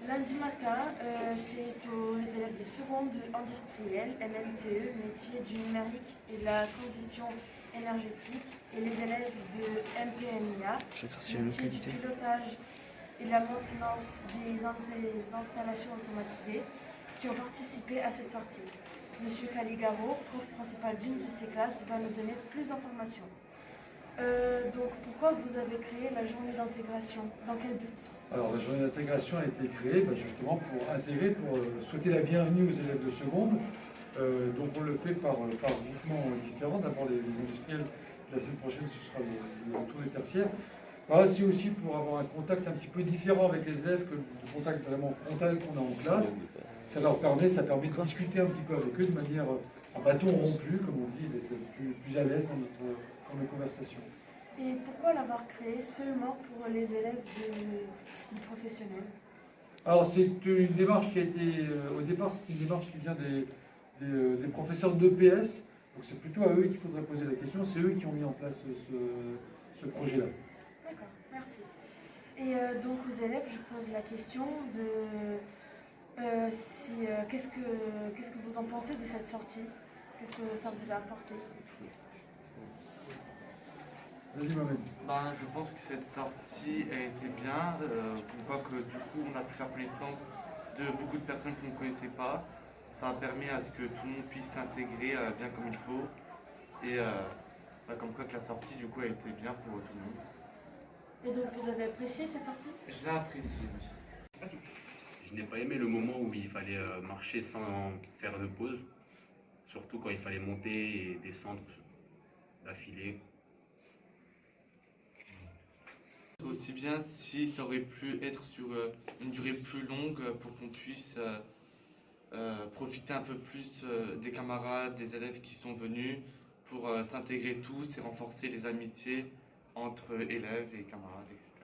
Lundi matin, c'est aux élèves de seconde industrielle, MNTE, métier du numérique et de la transition énergétique, et les élèves de MPMIA, métier du pilotage et de la maintenance des installations automatisées, qui ont participé à cette sortie. Monsieur Caligaro, prof principal d'une de ces classes, va nous donner plus d'informations. Donc, pourquoi vous avez créé la journée d'intégration? Dans quel but? Alors, la journée d'intégration a été créée justement pour intégrer, pour souhaiter la bienvenue aux élèves de seconde. Donc, on le fait par groupements différents. D'abord, les industriels. La semaine prochaine, ce sera le retour des tertiaires. Voilà, c'est aussi pour avoir un contact un petit peu différent avec les élèves que le contact vraiment frontal qu'on a en classe. Ça permet de discuter un petit peu avec eux de manière à bâton rompu, comme on dit, d'être plus à l'aise dans nos conversations. Et pourquoi l'avoir créé seulement pour les élèves du professionnel? Alors c'est une démarche qui a été, au départ c'est une démarche qui vient des professeurs d'EPS, donc c'est plutôt à eux qu'il faudrait poser la question, c'est eux qui ont mis en place ce projet-là. D'accord, merci. Et donc aux élèves, je pose la question de qu'est-ce que vous en pensez de cette sortie? Qu'est-ce que ça vous a apporté? Vas-y Mohamed. Je pense que cette sortie a été bien. Pourquoi que du coup on a pu faire connaissance de beaucoup de personnes qu'on ne connaissait pas. Ça a permis à ce que tout le monde puisse s'intégrer bien comme il faut. Et comme quoi que la sortie du coup a été bien pour tout le monde. Et donc vous avez apprécié cette sortie? Je l'ai apprécié, oui. Je n'ai pas aimé le moment où il fallait marcher sans faire de pause, surtout quand il fallait monter et descendre d'affilée. Aussi bien si ça aurait pu être sur une durée plus longue pour qu'on puisse profiter un peu plus des camarades, des élèves qui sont venus pour s'intégrer tous et renforcer les amitiés entre élèves et camarades, etc.